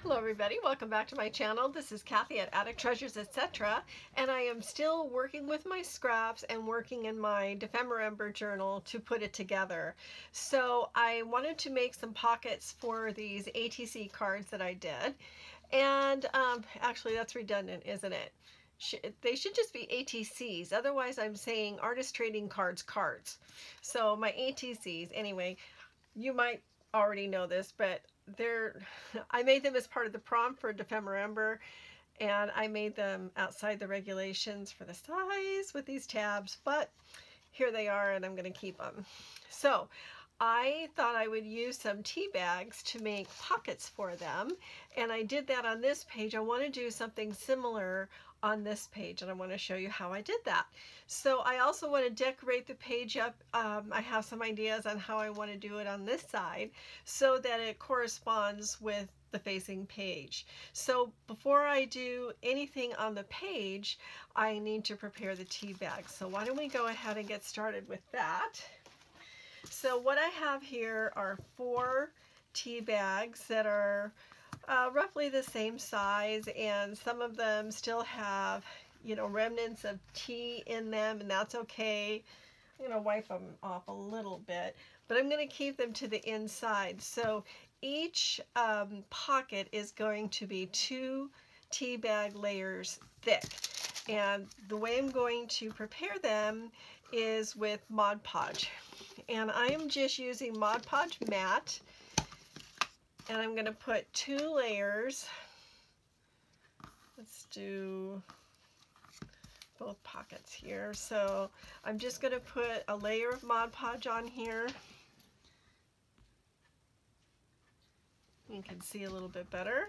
Hello everybody, welcome back to my channel. This is Kathy at Attic Treasures, etc. And I am still working with my scraps and working in my December journal to put it together. So I wanted to make some pockets for these ATC cards that I did. And actually that's redundant, isn't it? They should just be ATCs. Otherwise I'm saying Artist Trading Cards cards. So my ATCs, anyway, you might already know this, but I made them as part of the prompt for December, and I made them outside the regulations for the size with these tabs, but here they are and I'm going to keep them. So I thought I would use some tea bags to make pockets for them, and I did that on this page. I want to do something similar on this page, and I want to show you how I did that. So I also want to decorate the page up. I have some ideas on how I want to do it on this side so that it corresponds with the facing page. So before I do anything on the page, I need to prepare the tea bag. So why don't we go ahead and get started with that. So what I have here are 4 tea bags that are roughly the same size, and some of them still have, you know, remnants of tea in them, and that's okay. I'm going to wipe them off a little bit, but I'm going to keep them to the inside. So each pocket is going to be 2 tea bag layers thick, and the way I'm going to prepare them is with Mod Podge, and I am just using Mod Podge matte. And I'm going to put 2 layers. Let's do both pockets here. So I'm just going to put a layer of Mod Podge on here. You can see a little bit better.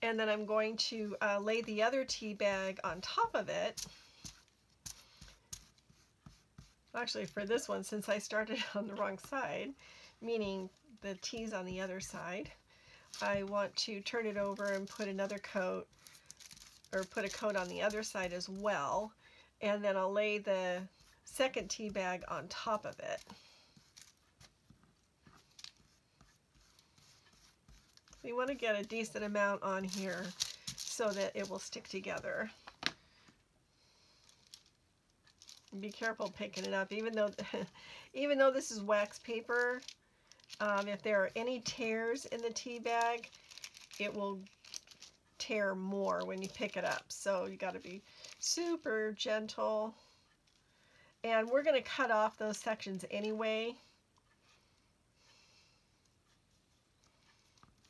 And then I'm going to lay the other tea bag on top of it. Actually, for this one, since I started on the wrong side, meaning the tea's on the other side, I want to turn it over and put another coat, or put a coat on the other side as well, and then I'll lay the second tea bag on top of it. We want to get a decent amount on here so that it will stick together. Be careful picking it up, even though this is wax paper. If there are any tears in the tea bag, it will tear more when you pick it up. So you got to be super gentle. And we're going to cut off those sections anyway.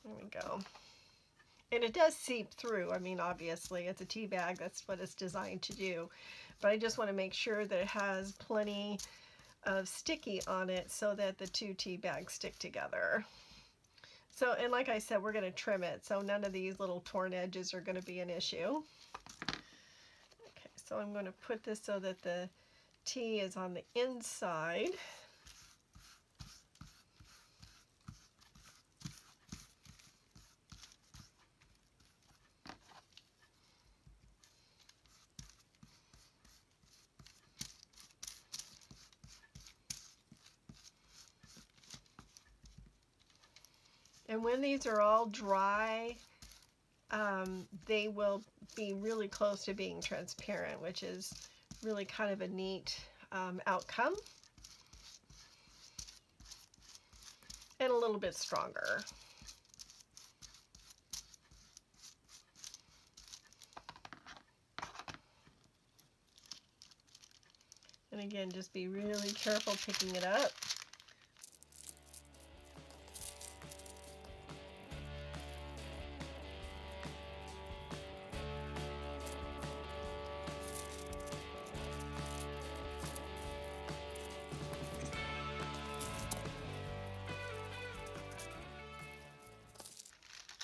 There we go. And it does seep through. I mean, obviously, it's a tea bag. That's what it's designed to do. But I just want to make sure that it has plenty of sticky on it so that the 2 tea bags stick together. So, and like I said, we're going to trim it, so none of these little torn edges are going to be an issue. Okay, so I'm going to put this so that the tea is on the inside. And when these are all dry, they will be really close to being transparent, which is really kind of a neat outcome. And a little bit stronger. And again, just be really careful picking it up.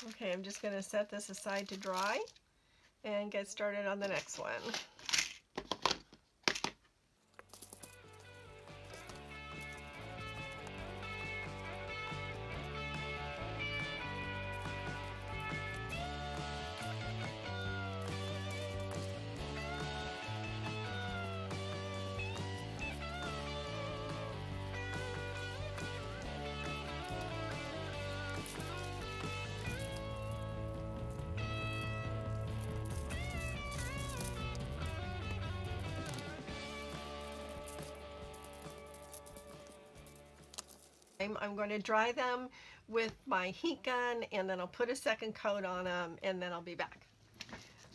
Okay, I'm just going to set this aside to dry and get started on the next one. I'm going to dry them with my heat gun, and then I'll put a second coat on them, and then I'll be back.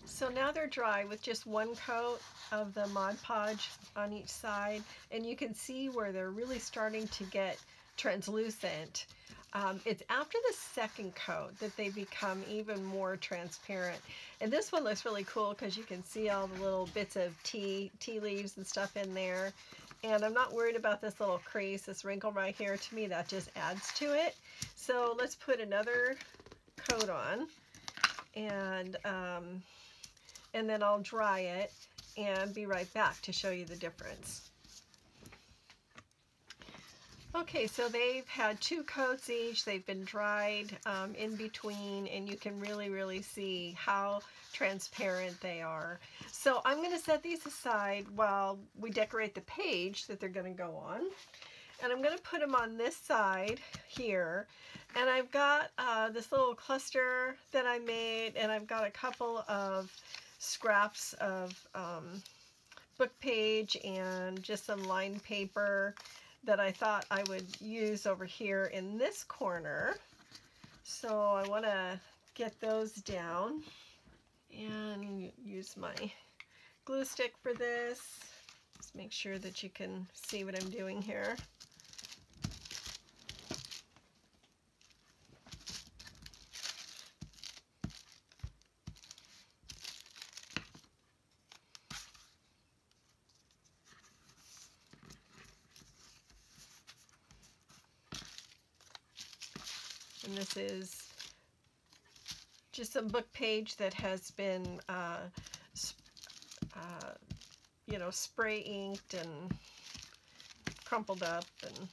So now they're dry with just one coat of the Mod Podge on each side, and you can see where they're really starting to get translucent. It's after the second coat that they become even more transparent. And this one looks really cool because you can see all the little bits of tea leaves and stuff in there. And I'm not worried about this little crease, this wrinkle right here. To me, that just adds to it. So let's put another coat on, and then I'll dry it and be right back to show you the difference. Okay, so they've had 2 coats each. They've been dried in between, and you can really see how transparent they are. So I'm going to set these aside while we decorate the page that they're going to go on. And I'm going to put them on this side here. And I've got this little cluster that I made, and I've got a couple of scraps of book page and just some lined paper that I thought I would use over here in this corner. So I want to get those down and use my glue stick for this. Just make sure that you can see what I'm doing here. And this is just some book page that has been, you know, spray inked and crumpled up. And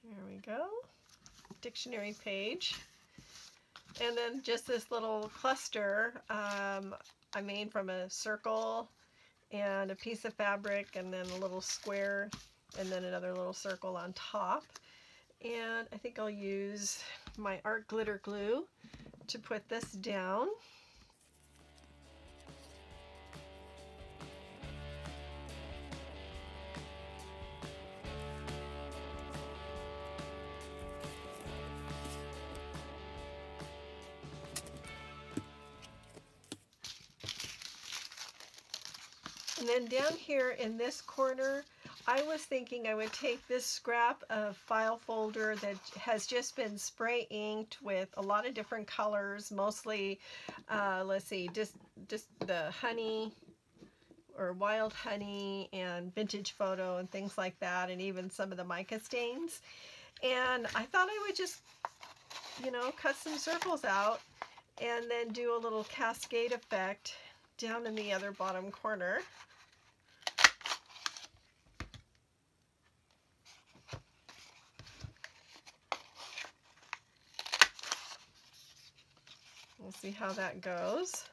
here we go, dictionary page. And then just this little cluster I made from a circle and a piece of fabric, and then a little square, and then another little circle on top. And I think I'll use my art glitter glue to put this down. And then down here in this corner, I was thinking I would take this scrap of file folder that has just been spray inked with a lot of different colors, mostly, let's see, just the honey or wild honey and vintage photo and things like that, and even some of the mica stains. And I thought I would just, you know, cut some circles out and then do a little cascade effect down in the other bottom corner. We'll see how that goes.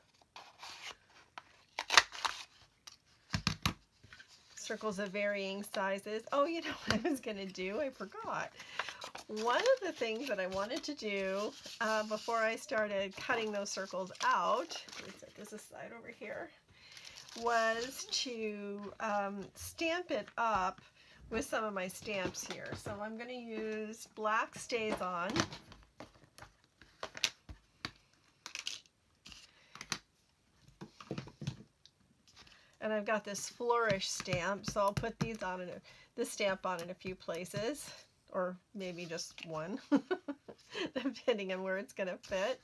Circles of varying sizes. Oh, you know what I was going to do? I forgot. One of the things that I wanted to do before I started cutting those circles out, let me set this aside over here, was to stamp it up with some of my stamps here. So I'm going to use black Stays-On. And I've got this flourish stamp, so I'll put these on this stamp on in a few places, or maybe just one, depending on where it's going to fit.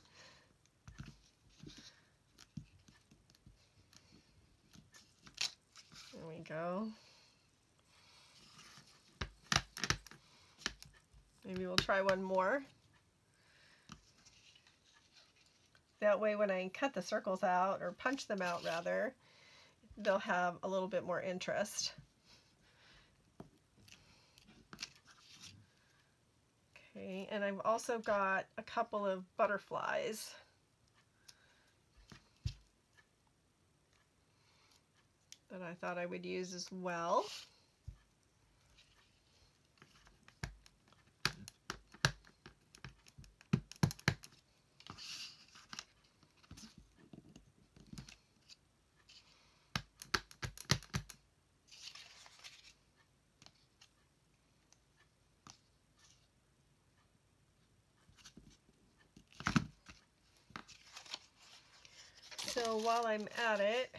There we go. Maybe we'll try one more. That way when I cut the circles out, or punch them out rather, they'll have a little bit more interest. Okay, and I've also got a couple of butterflies. That I thought I would use as well. So while I'm at it,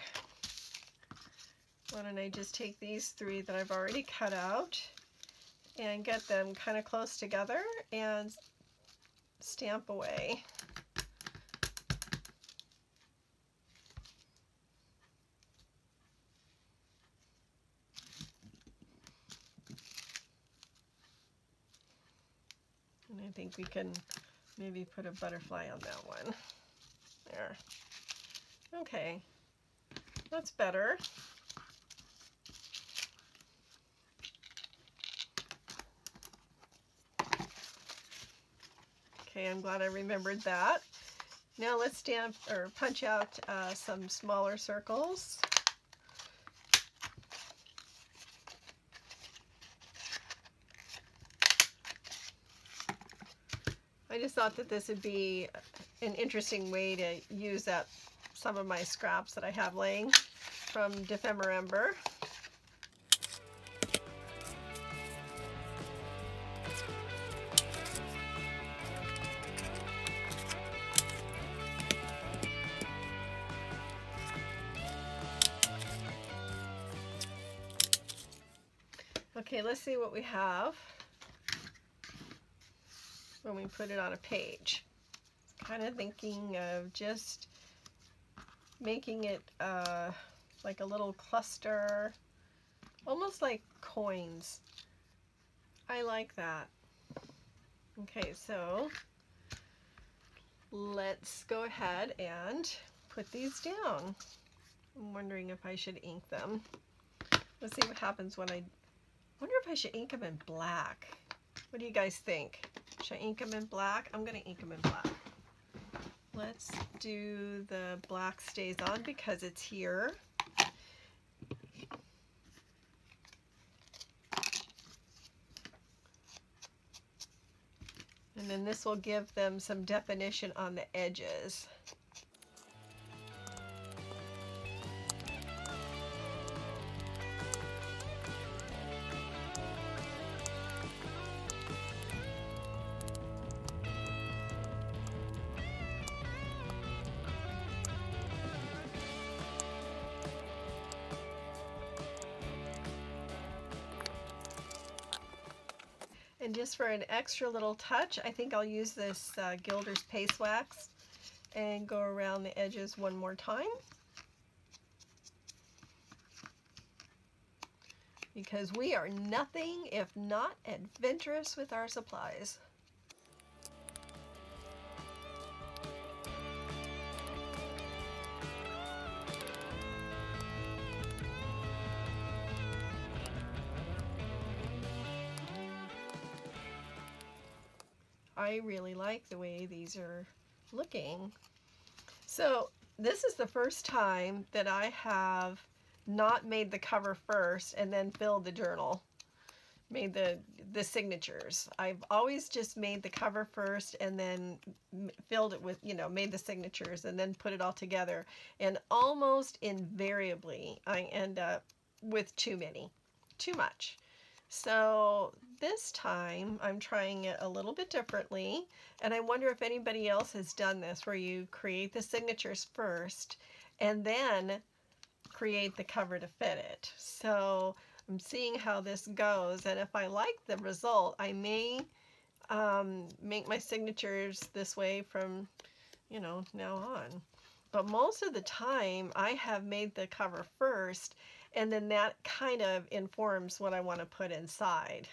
why don't I just take these 3 that I've already cut out and get them kind of close together and stamp away. And I think we can maybe put a butterfly on that one. There. Okay, that's better. Okay, I'm glad I remembered that. Now let's stamp or punch out some smaller circles. I just thought that this would be an interesting way to use up some of my scraps that I have laying from Defember. Okay, let's see what we have when we put it on a page. Kind of thinking of just making it like a little cluster, almost like coins. I like that. Okay, so let's go ahead and put these down. I'm wondering if I should ink them. Let's see what happens when I wonder if I should ink them in black. What do you guys think? Should I ink them in black? I'm going to ink them in black. Let's do the black stays on because it's here. And then this will give them some definition on the edges. And just for an extra little touch, I think I'll use this Gilder's Paste Wax and go around the edges one more time. Because we are nothing if not adventurous with our supplies. I really like the way these are looking. So this is the first time that I have not made the cover first and then filled the journal, made the signatures. I've always just made the cover first and then filled it with, you know, made the signatures and then put it all together. And almost invariably I end up with too much. So this time I'm trying it a little bit differently, and I wonder if anybody else has done this where you create the signatures first and then create the cover to fit it. So I'm seeing how this goes, and if I like the result, I may make my signatures this way from, you know, now on. But most of the time I have made the cover first, and then that kind of informs what I want to put inside.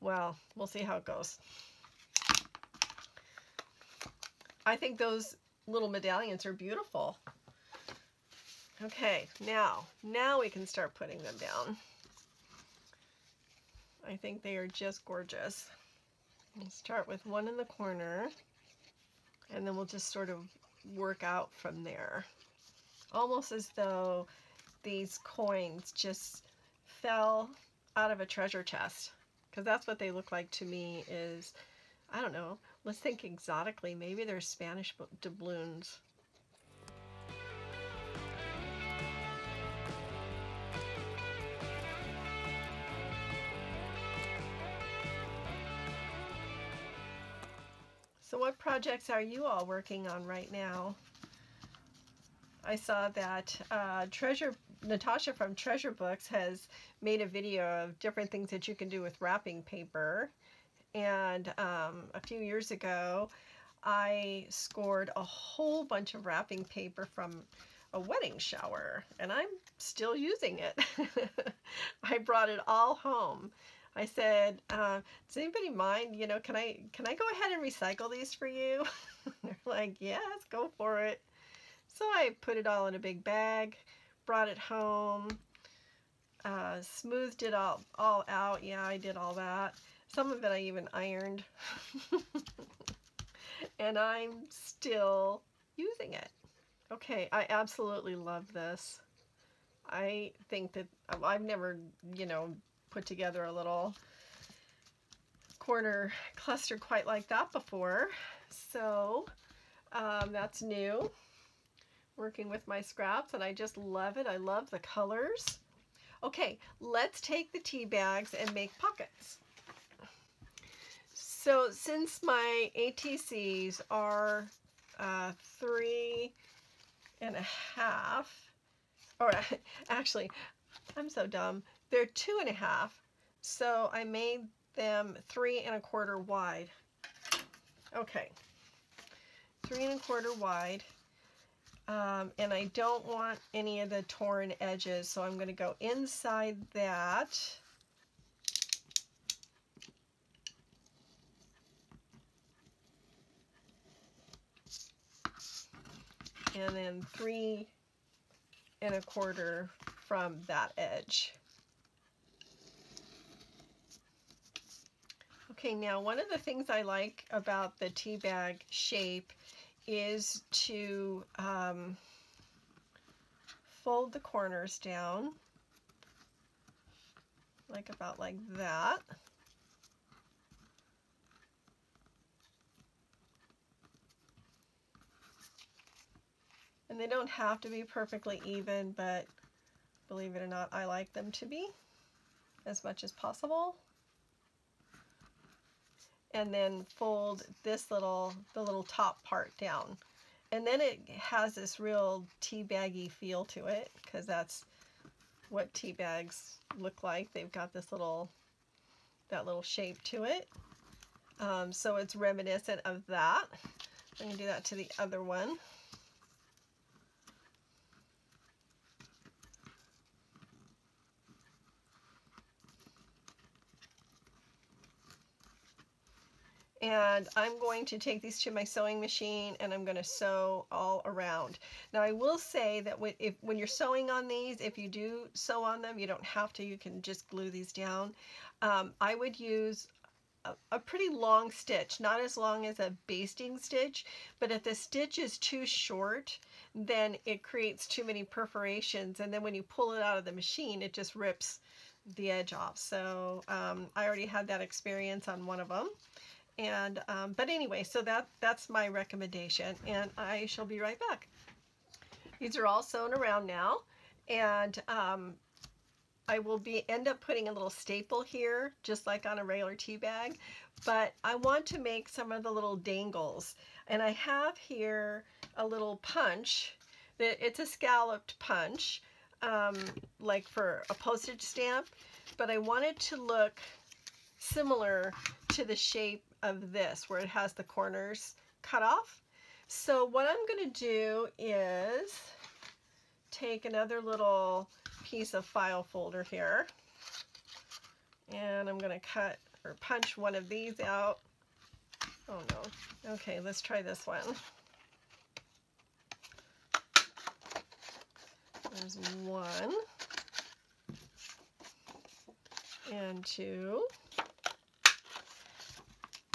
Well, we'll see how it goes. I think those little medallions are beautiful. Okay, now we can start putting them down. I think they are just gorgeous. We'll start with one in the corner, and then we'll just sort of work out from there. Almost as though these coins just fell out of a treasure chest, because that's what they look like to me. Is, I don't know, let's think exotically, maybe they're Spanish doubloons. So what projects are you all working on right now? I saw that Natasha from Treasure Books has made a video of different things that you can do with wrapping paper. And a few years ago, I scored a whole bunch of wrapping paper from a wedding shower, and I'm still using it. I brought it all home. I said, does anybody mind, you know, can I go ahead and recycle these for you? They're like, yes, go for it. So I put it all in a big bag, brought it home, smoothed it all out. Yeah, I did all that. Some of it I even ironed. And I'm still using it. Okay, I absolutely love this. I think that I've never, you know, put together a little corner cluster quite like that before. So that's new. Working with my scraps, and I just love it. I love the colors. Okay, let's take the tea bags and make pockets. So since my ATCs are 3.5, or actually, I'm so dumb. They're 2.5, so I made them 3.25 wide. Okay, 3.25 wide. And I don't want any of the torn edges, so I'm going to go inside that. And then 3.25 from that edge. Okay, now one of the things I like about the tea bag shape is to fold the corners down, about like that. And they don't have to be perfectly even, but believe it or not, I like them to be as much as possible. And then fold this the little top part down. And then it has this real tea baggy feel to it, because that's what tea bags look like. They've got this that little shape to it. So it's reminiscent of that. I'm going to do that to the other one. And I'm going to take these to my sewing machine and I'm going to sew all around. Now I will say that when you're sewing on these, if you do sew on them, you don't have to, you can just glue these down. I would use a pretty long stitch, not as long as a basting stitch, but if the stitch is too short, then it creates too many perforations, and then when you pull it out of the machine, it just rips the edge off. So I already had that experience on one of them. And but anyway, so that's my recommendation, and I shall be right back. These are all sewn around now, and I will end up putting a little staple here, just like on a regular tea bag, but I want to make some of the little dangles, and I have here a little punch. It's a scalloped punch, like for a postage stamp, but I want it to look similar to the shape of this, where it has the corners cut off. So what I'm going to do is take another little piece of file folder here, and I'm going to cut or punch one of these out. Oh no. Okay, let's try this one. There's 1 and 2.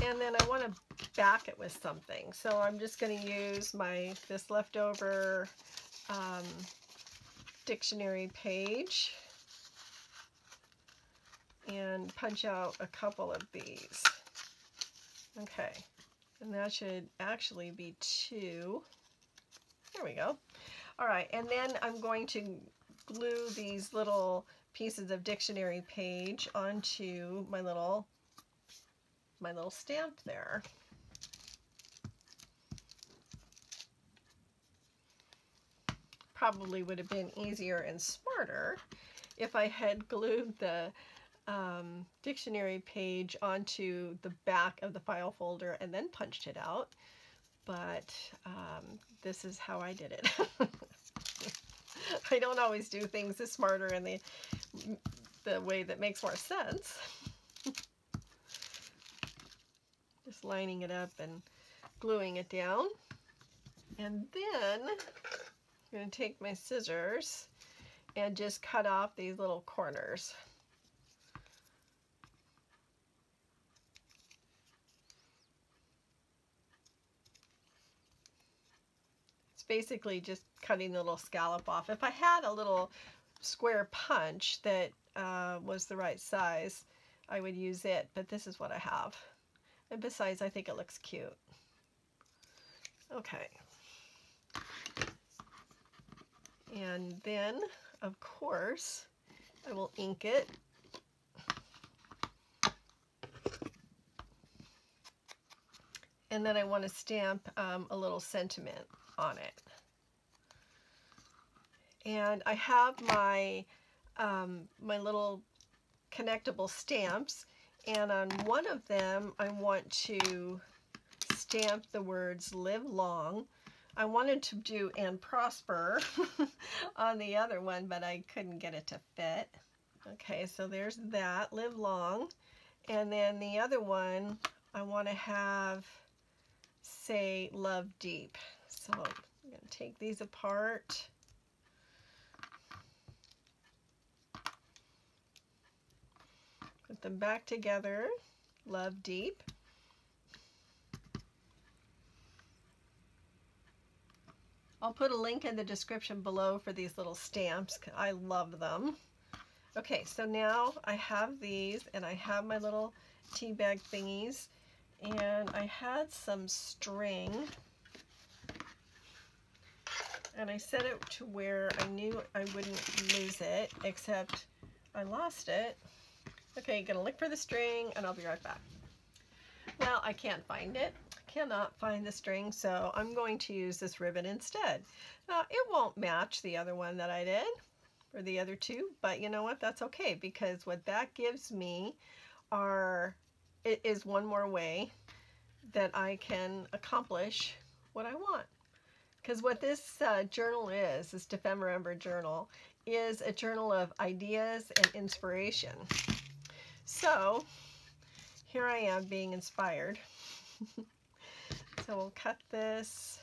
And then I want to back it with something. So I'm just going to use this leftover dictionary page and punch out a couple of these. Okay, and that should actually be 2. There we go. All right, and then I'm going to glue these little pieces of dictionary page onto my little stamp there. probably would have been easier and smarter if I had glued the dictionary page onto the back of the file folder and then punched it out. But this is how I did it. I don't always do things the smarter and the way that makes more sense. Just lining it up and gluing it down. And then I'm going to take my scissors and just cut off these little corners. It's basically just cutting the little scallop off. If I had a little square punch that was the right size, I would use it, but this is what I have. And besides, I think it looks cute. Okay. And then, of course, I will ink it. And then I want to stamp a little sentiment on it. And I have my my little connectable stamps, and on one of them I want to stamp the words "live long." I wanted to do "and prosper" on the other one, but I couldn't get it to fit. Okay, so there's that, "live long." And then the other one I want to have say "love deep." So I'm going to take these apart. Put them back together, "love deep." I'll put a link in the description below for these little stamps. I love them. Okay, so now I have these, and I have my little tea bag thingies, and I had some string, and I set it to where I knew I wouldn't lose it, except I lost it. Okay, gonna look for the string, and I'll be right back. Well, I can't find it. Cannot find the string, so I'm going to use this ribbon instead. Now, it won't match the other one that I did, or the other two, but you know what? That's okay, because what that gives me is one more way that I can accomplish what I want. Because what this journal is, this Defember journal, is a journal of ideas and inspiration. So here I am being inspired. So we'll cut this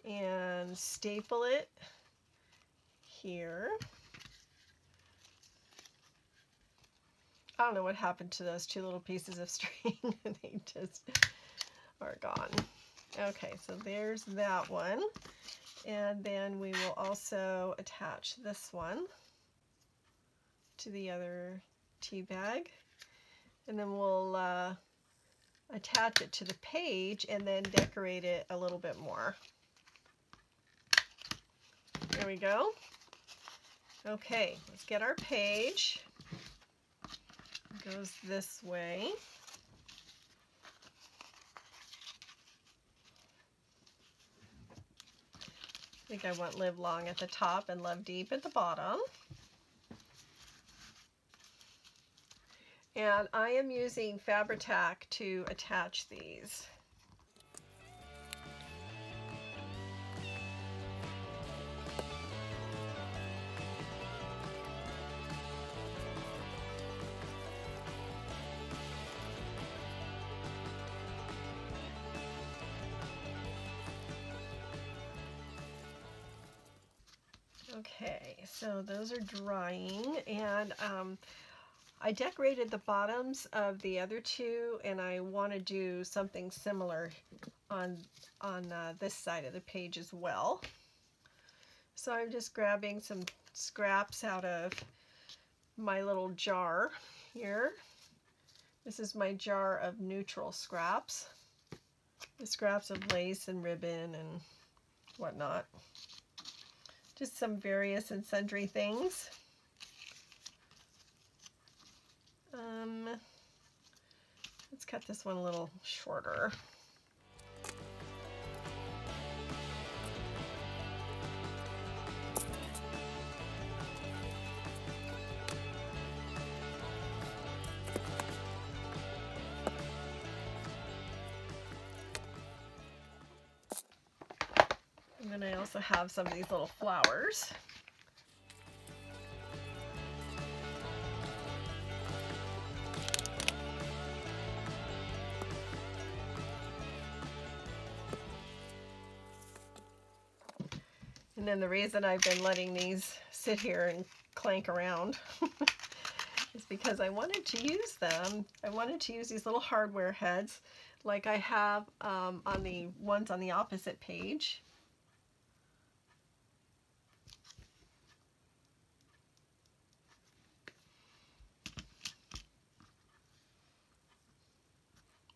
and staple it here. I don't know what happened to those two little pieces of string. They just are gone. Okay, so there's that one. And then we will also attach this one to the other tea bag. And then we'll attach it to the page and then decorate it a little bit more. There we go. Okay, let's get our page. It goes this way. I think I want "live long" at the top and "love deep" at the bottom. And I am using Fabri-Tac to attach these. Okay, so those are drying, and I decorated the bottoms of the other two, and I want to do something similar on this side of the page as well. So I'm just grabbing some scraps out of my little jar here. This is my jar of neutral scraps. The scraps of lace and ribbon and whatnot. Just some various and sundry things. Let's cut this one a little shorter. I also have some of these little flowers. And then the reason I've been letting these sit here and clank around is because I wanted to use them. I wanted to use these little hardware heads like I have on the ones on the opposite page.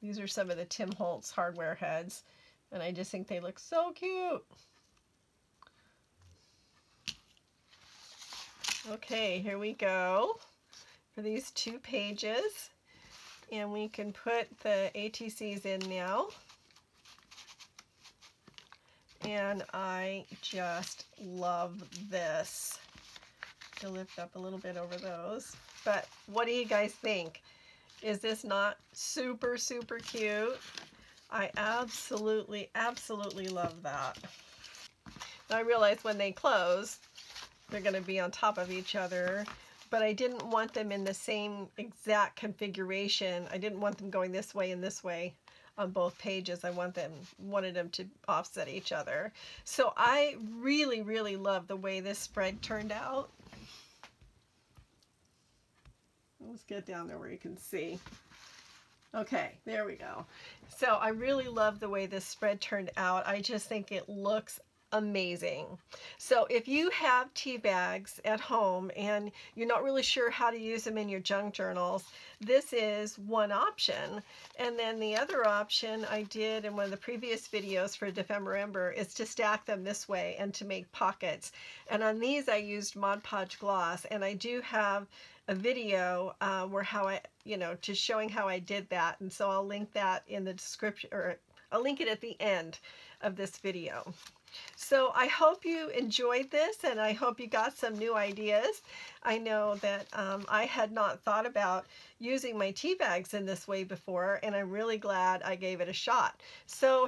These are some of the Tim Holtz hardware heads, and I just think they look so cute. Okay, here we go for these 2 pages, and we can put the ATCs in now. And I just love this. To lift up a little bit over those. But what do you guys think? Is this not super, super cute? I absolutely, absolutely love that. I realize when they close, they're going to be on top of each other, but I didn't want them in the same exact configuration. I didn't want them going this way and this way on both pages. I wanted them to offset each other. So I really, really love the way this spread turned out. Let's get down there where you can see. Okay, there we go. So I really love the way this spread turned out. I just think it looks amazing. So if you have tea bags at home and you're not really sure how to use them in your junk journals, this is one option. And then the other option I did in one of the previous videos for Defember is to stack them this way and to make pockets. And on these I used Mod Podge gloss, and I do have a video where just showing how I did that, and so I'll link that in the description, or I'll link it at the end of this video. So I hope you enjoyed this, and I hope you got some new ideas. I know that I had not thought about using my tea bags in this way before, and I'm really glad I gave it a shot. So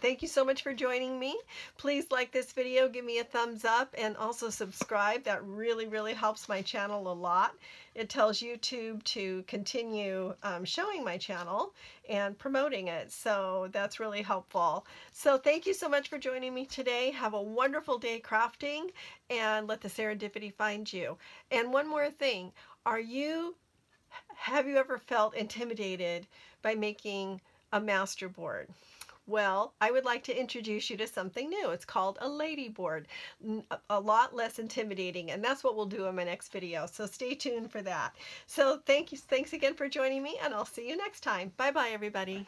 thank you so much for joining me. Please like this video, give me a thumbs up, and also subscribe. That really, really helps my channel a lot. It tells YouTube to continue showing my channel and promoting it, so that's really helpful. So thank you so much for joining me today. Have a wonderful day crafting, and let the serendipity find you. And one more thing, have you ever felt intimidated by making a master board? Well, I would like to introduce you to something new. It's called a lady board, a lot less intimidating, and that's what we'll do in my next video. So stay tuned for that. So thanks again for joining me, and I'll see you next time. Bye-bye, everybody.